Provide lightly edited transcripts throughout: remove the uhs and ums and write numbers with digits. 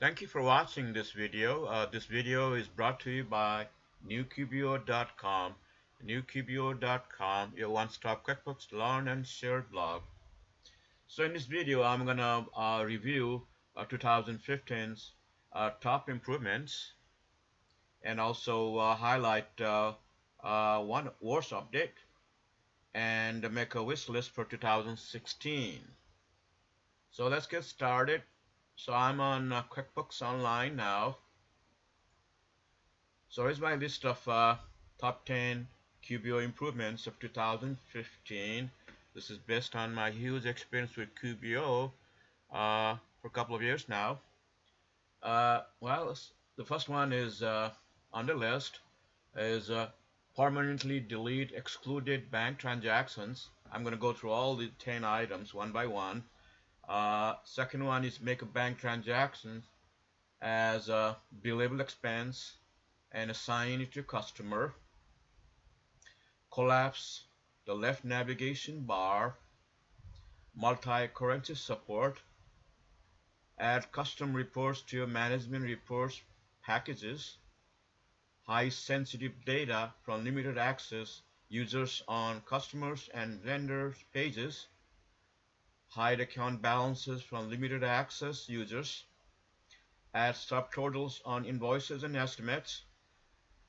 Thank you for watching this video. This video is brought to you by newqbo.com. Newqbo.com, your one-stop QuickBooks Learn and Share blog. So in this video, I'm gonna review 2015's top improvements and also highlight one worst update and make a wish list for 2016. So let's get started. So I'm on QuickBooks Online now. So here's my list of top 10 QBO improvements of 2015. This is based on my huge experience with QBO for a couple of years now. Well, the first one is on the list is permanently delete excluded bank transactions. I'm going to go through all the 10 items one by one. Second one is make a bank transaction as a billable expense and assign it to customer. Collapse the left navigation bar. Multi-currency support. Add custom reports to your management reports packages. High sensitive data from limited access users on customers and vendors pages. Hide account balances from limited access users. Add subtotals on invoices and estimates.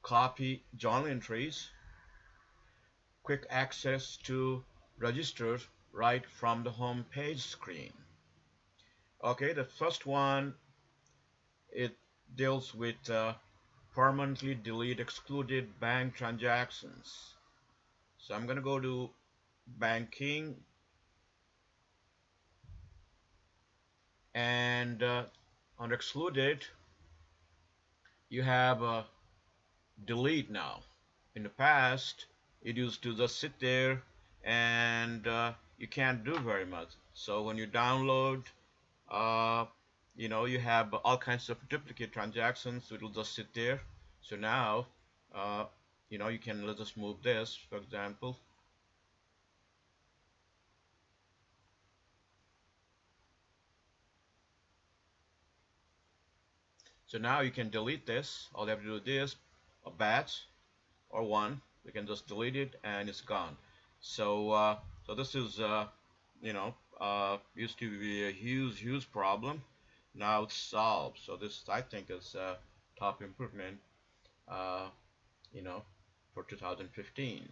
Copy journal entries. Quick access to registers right from the home page screen. Okay, the first one, it deals with permanently delete excluded bank transactions. So I'm going to go to banking, and on excluded you have delete now. In the past it used to just sit there and you can't do very much. So when you download you have all kinds of duplicate transactions, so it'll just sit there. So now you can, let's just move this, for example. So now you can delete this. All you have to do is this, a batch or one. You can just delete it and it's gone. So so this is used to be a huge problem. Now it's solved. So this, I think, is a top improvement for 2015.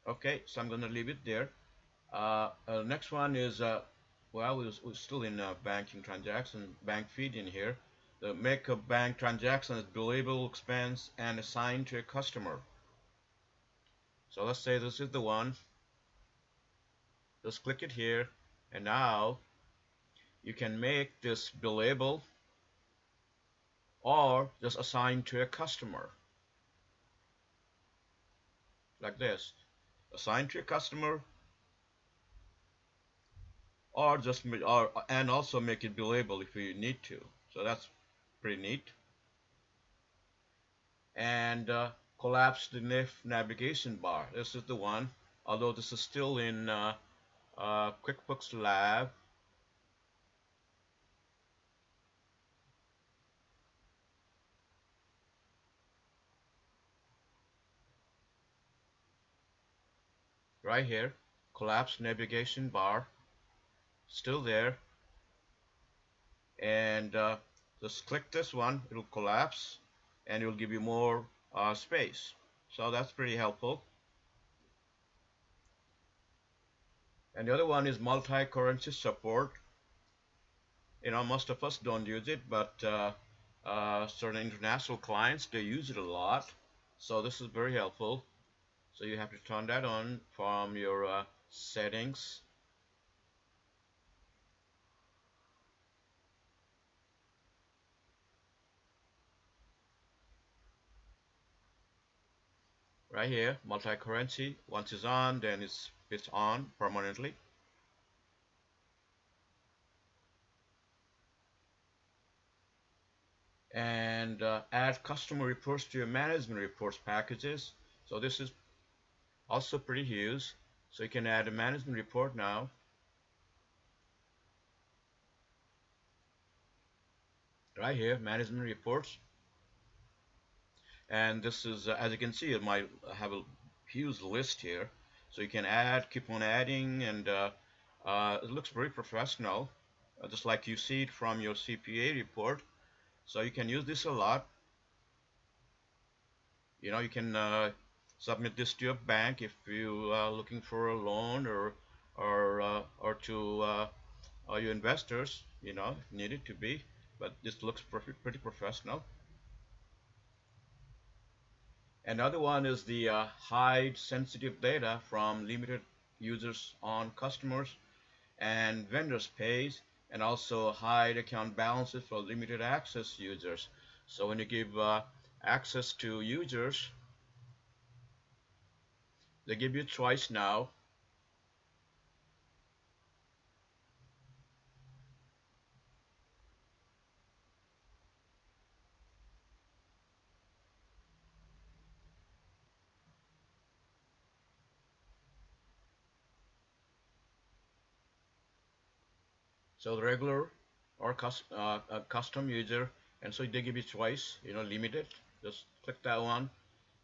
Okay, so I'm gonna leave it there. Next one is well, we're still in banking transaction, bank feed in here. The make a bank transaction as billable expense and assign to a customer. So let's say this is the one. Just click it here, and now you can make this billable or just assign to a customer, like this. Assign to a customer, or just and also make it billable if you need to. So that's pretty neat. And collapse the left navigation bar. This is the one, although this is still in QuickBooks Lab. Right here, collapse navigation bar, still there. And just click this one, it'll collapse and it will give you more space. So that's pretty helpful. And the other one is multi-currency support. Most of us don't use it, but certain international clients, they use it a lot. So this is very helpful. So you have to turn that on from your settings. Right here, multi-currency. Once it's on, then it's on permanently. And add customer reports to your management reports packages. So this is also pretty huge. So you can add a management report now. Right here, management reports. And this is, as you can see, it might have a huge list here. So you can add, keep on adding, and it looks very professional, just like you see it from your CPA report. So you can use this a lot. You can submit this to your bank if you are looking for a loan, or to your investors, need it to be. But this looks pretty professional. Another one is the hide sensitive data from limited users on customers and vendors pays, and also hide account balances for limited access users. So when you give access to users, they give you choice now. So the regular or custom user, and so they give you choice, limited. Just click that one,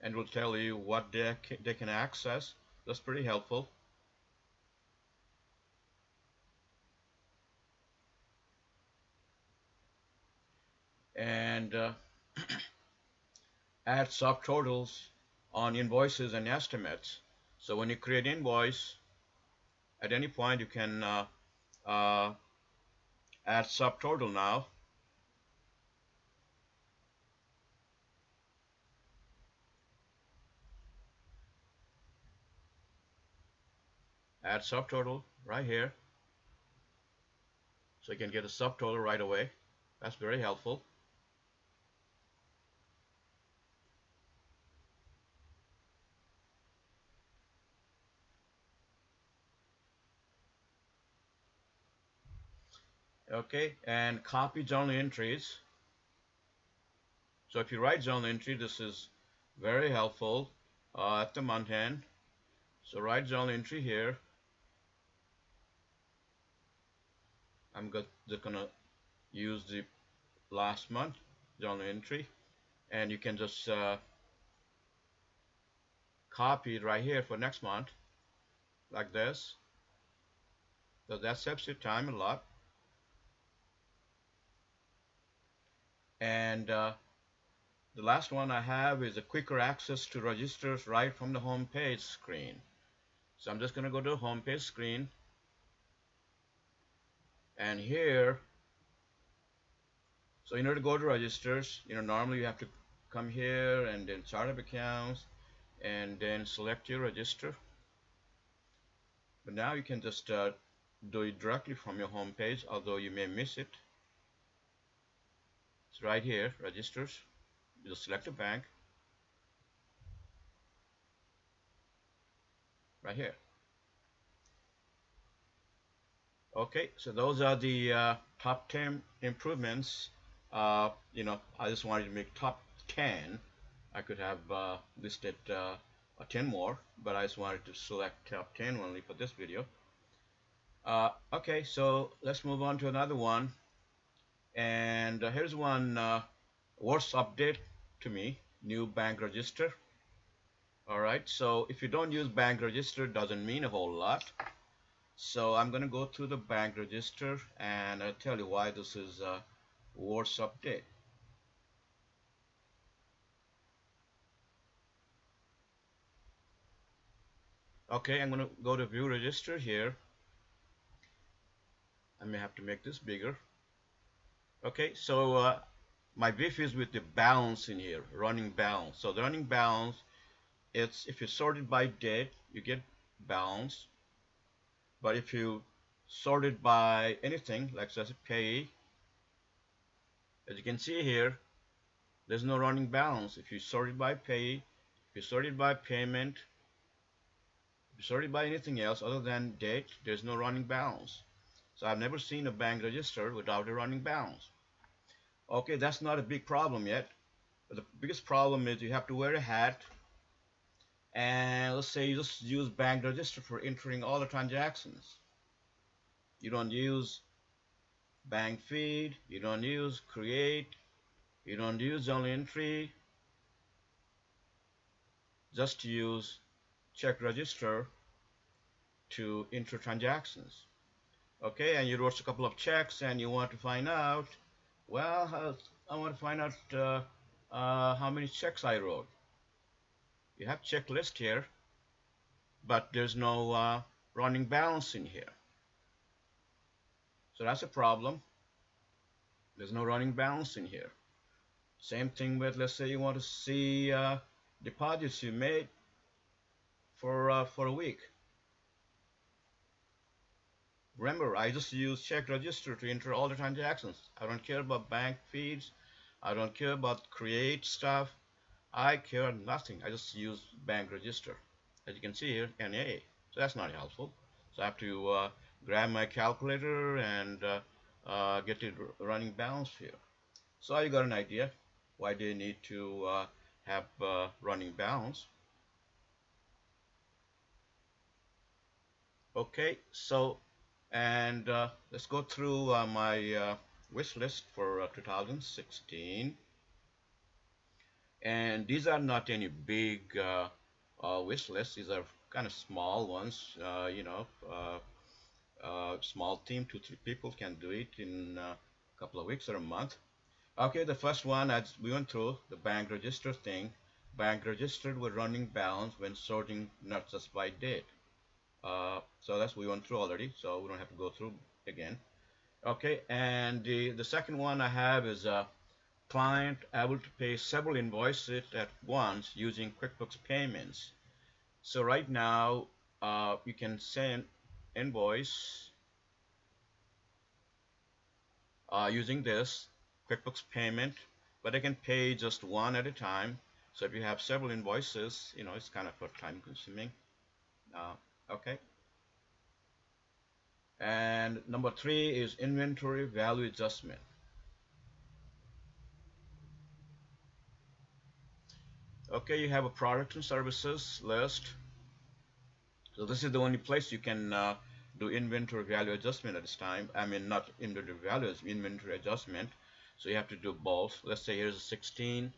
and it will tell you what they can access. That's pretty helpful. And add subtotals on invoices and estimates. So when you create invoice, at any point you can uh, add subtotal now. Add subtotal right here. So you can get a subtotal right away. That's very helpful. Okay, and copy journal entries. So if you write journal entry, this is very helpful at the month end. So write journal entry here. I'm just gonna use the last month journal entry, and you can just copy it right here for next month, like this. So that saves your time a lot. And the last one I have is a quicker access to registers right from the home page screen. So I'm just going to go to the home page screen, and here, so in order to go to registers, normally you have to come here and then chart of accounts and then select your register. But now you can just do it directly from your home page, although you may miss it. It's right here, registers. You just select a bank right here. Okay, so those are the top 10 improvements. I just wanted to make top 10. I could have listed 10 more, but I just wanted to select top 10 only for this video. Okay, so let's move on to another one. And here's one worst update to me, new bank register. All right, so if you don't use bank register, doesn't mean a whole lot. So I'm going to go through the bank register, and I'll tell you why this is a worst update. Okay, I'm going to go to view register here. I may have to make this bigger. Okay, so my beef is with the balance in here, running balance. So the running balance, it's if you sort it by date, you get balance. But if you sort it by anything, like say pay, as you can see here, there's no running balance. If you sort it by pay, if you sort it by payment, if you sort it by anything else other than date, there's no running balance. So I've never seen a bank register without a running balance. Okay, that's not a big problem yet. But the biggest problem is you have to wear a hat And let's say you just use bank register for entering all the transactions. You don't use bank feed, you don't use create, you don't use journal entry, just use check register to enter transactions. Okay, and you wrote a couple of checks and you want to find out, well, I want to find out how many checks I wrote. You have checklist here, but there's no running balance in here. So that's a problem. There's no running balance in here. Same thing with, let's say you want to see deposits you made for a week. Remember, I just use check register to enter all the transactions. I don't care about bank feeds. I don't care about create stuff. I care nothing. I just use bank register. As you can see here, NA. So that's not helpful. So I have to grab my calculator and get it running balance here. So you got an idea why they need to have running balance. Okay, so and let's go through my wish list for 2016. And these are not any big wish lists. These are kind of small ones. Small team, 2-3 people can do it in a couple of weeks or a month. Okay, the first one, as we went through the bank register thing. Bank registered with running balance when sorting not just by date. So that's we went through already, so we don't have to go through again. Okay, and the second one I have is client able to pay several invoices at once using QuickBooks payments. So right now you can send invoice using this QuickBooks payment, but I can pay just one at a time. So if you have several invoices, it's kind of time consuming. Okay. And number 3 is inventory value adjustment. Okay, you have a product and services list. So this is the only place you can do inventory value adjustment at this time. I mean, not inventory value, it's inventory adjustment. So you have to do both. Let's say here's a 16.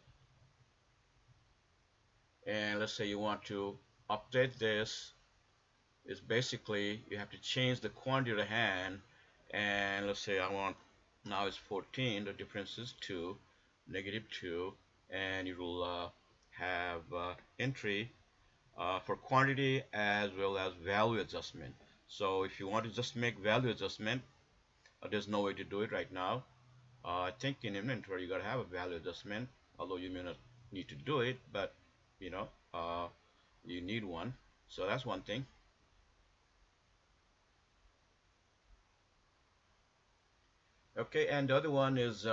And let's say you want to update this. It's basically you have to change the quantity to hand. And let's say I want, now it's 14. The difference is 2, -2. And you will have entry for quantity as well as value adjustment. So if you want to just make value adjustment, there's no way to do it right now. I think in inventory you got to have a value adjustment, although you may not need to do it, but you need one. So that's one thing. Okay, and the other one is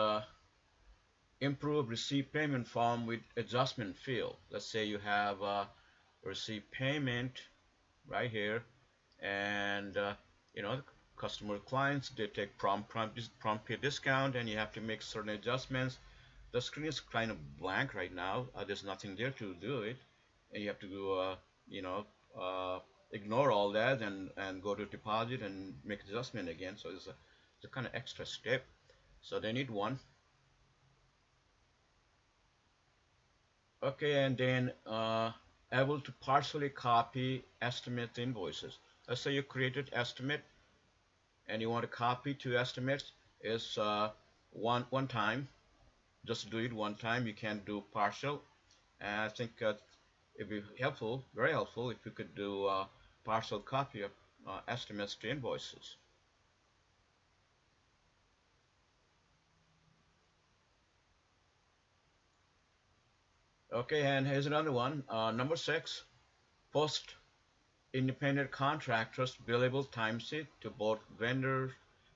improve receipt payment form with adjustment field. Let's say you have receipt payment right here, and the customer clients, they take prompt pay discount, and you have to make certain adjustments. The screen is kind of blank right now. There's nothing there to do it, and you have to ignore all that and go to deposit and make adjustment again. So it's a kind of extra step. So they need one. Okay, and then able to partially copy estimate invoices. Let's say you created estimate and you want to copy 2 estimates. Is one time. Just do it one time. You can't do partial. And I think it'd be helpful, very helpful, if you could do partial copy of estimates to invoices. Okay, and here's another one. Number 6, post independent contractors billable timesheet to both vendors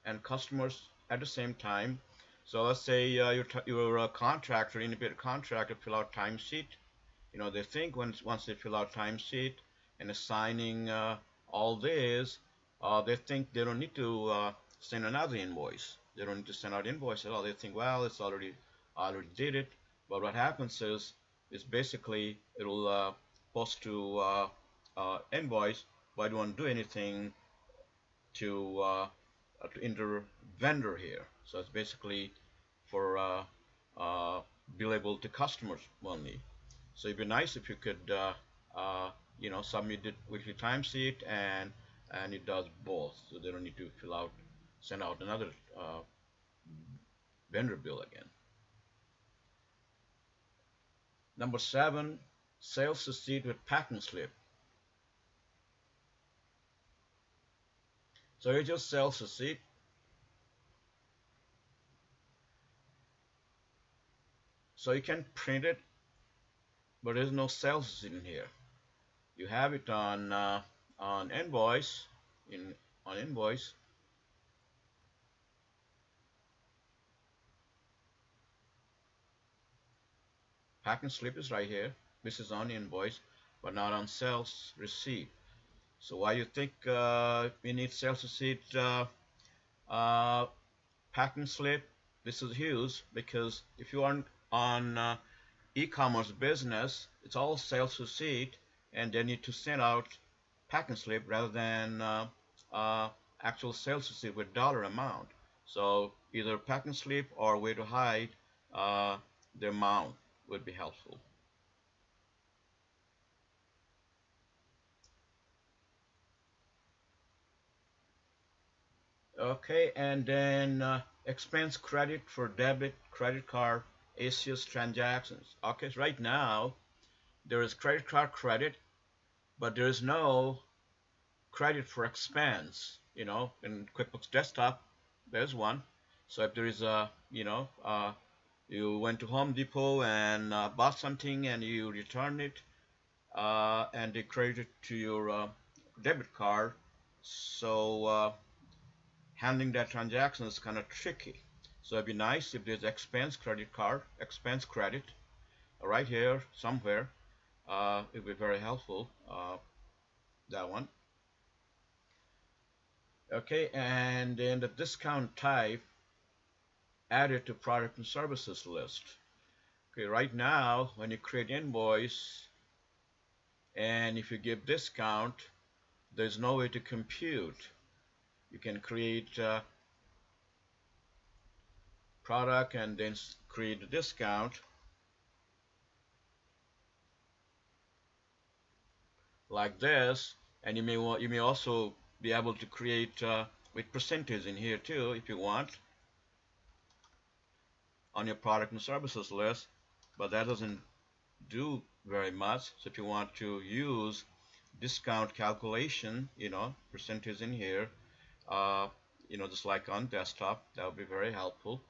and customers at the same time. So let's say you're a contractor, independent contractor, fill out timesheet. They think once they fill out timesheet and assigning all this, they think they don't need to send another invoice. They don't need to send out invoice at all. They think, well, it's already did it. But what happens is basically it'll opposed to invoice, but I don't want to do anything to enter vendor here. So it's basically for uh, billable to customers only. So it'd be nice if you could submit it with your timesheet and it does both, so they don't need to send out another vendor bill again. Number 7, sales receipt with packing slip. So you just sales receipt. So you can print it, but there's no sales receipt in here. You have it on invoice, on invoice. Packing slip is right here. This is on invoice, but not on sales receipt. So why you think we need sales receipt uh, packing slip? This is huge because if you are on e-commerce business, it's all sales receipt, and they need to send out packing slip rather than uh, actual sales receipt with dollar amount. So either packing slip or way to hide uh, the amount would be helpful. Okay, and then expense credit for debit, credit card, ACS transactions. Okay, so right now there is credit card credit, but there is no credit for expense. In QuickBooks Desktop, there's one. So if there is you went to Home Depot and bought something and you return it, and they credit it to your debit card. So handling that transaction is kind of tricky. So it'd be nice if there's expense credit card, expense credit, right here somewhere. It'd be very helpful. That one. Okay, and then the discount type added to product and services list. Okay, right now when you create invoice and if you give discount, there's no way to compute. You can create product and then create a discount like this, and you may also be able to create with percentage in here too if you want on your product and services list, but that doesn't do very much. So if you want to use discount calculation, percentage in here, uh, just like on desktop, that would be very helpful.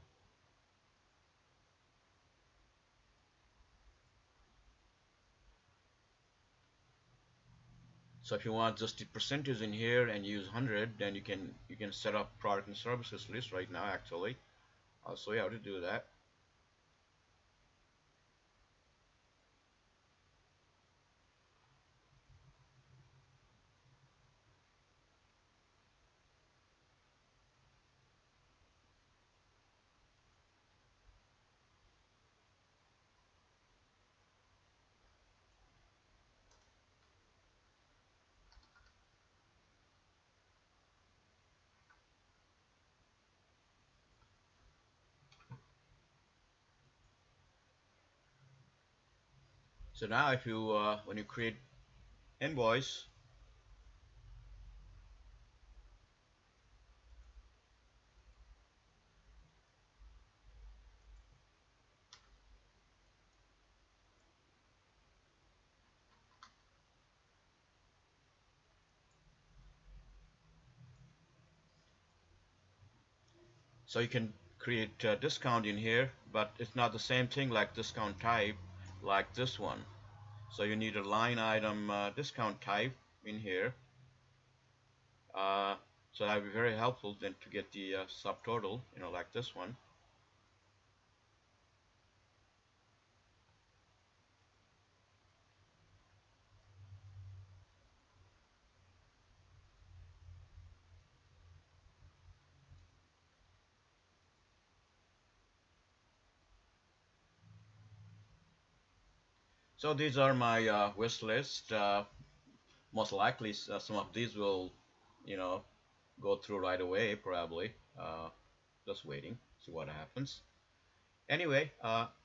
So if you want just the percentage in here and use 100, then you can set up product and services list right now. Actually, I'll show you how to do that. So now if you when you create invoice, so you can create discount in here, but it's not the same thing like discount type like this one. So you need a line item discount type in here. Uh, so that would be very helpful then to get the subtotal, like this one. So these are my wish list. Most likely, some of these will, you know, go through right away, probably. Just waiting, see what happens. Anyway,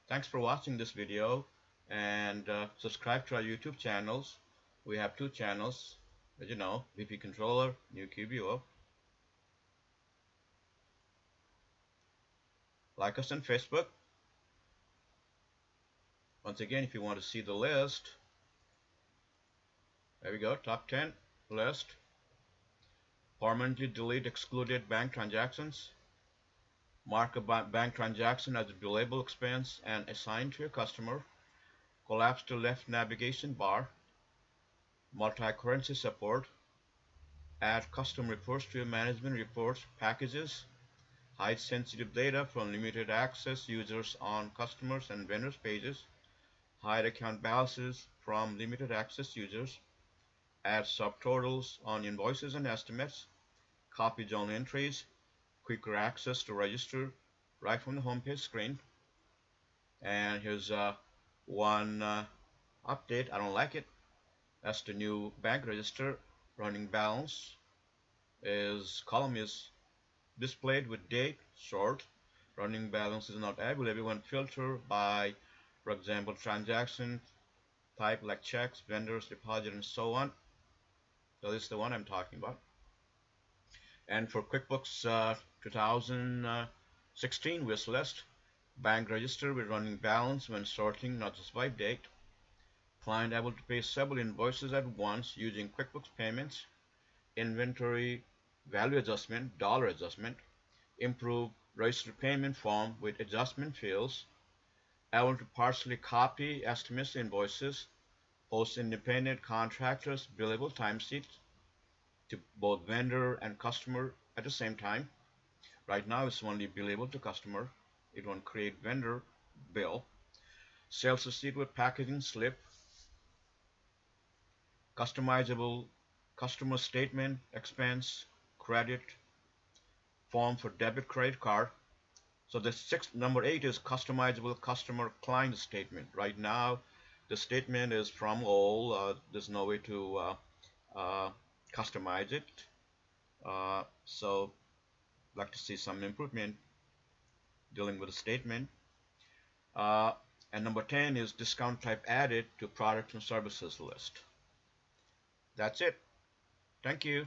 thanks for watching this video, and subscribe to our YouTube channels. We have two channels, as you know, VP Controller, New QBO. Like us on Facebook. Once again, if you want to see the list, there we go, top 10 list. Permanently delete excluded bank transactions. Mark a bank transaction as a billable expense and assign to your customer. Collapse to left navigation bar. Multi-currency support. Add custom reports to your management reports packages. Hide sensitive data from limited access users on customers and vendors pages. Hide account balances from limited access users. Add subtotals on invoices and estimates. Copy journal entries. Quicker access to register right from the homepage screen. And here's one update. I don't like it. That's the new bank register. Running balance is column is displayed with date short. Running balance is not available when filter by, for example, transaction type like checks, vendors, deposit, and so on. So this is the one I'm talking about. And for QuickBooks 2016 wish list, bank register with running balance when sorting, not just by date. Client able to pay several invoices at once using QuickBooks payments. Inventory value adjustment, dollar adjustment. Improve register payment form with adjustment fields. Able to partially copy estimates invoices. Post independent contractors billable timesheets to both vendor and customer at the same time. Right now it's only billable to customer. It won't create vendor bill. Sales receipt with packaging slip. Customizable customer statement, expense, credit, form for debit credit card. So the number 8 is customizable customer client statement. Right now the statement is from all. There's no way to customize it. So I'd like to see some improvement dealing with the statement. And number 10 is discount type added to products and services list. That's it. Thank you.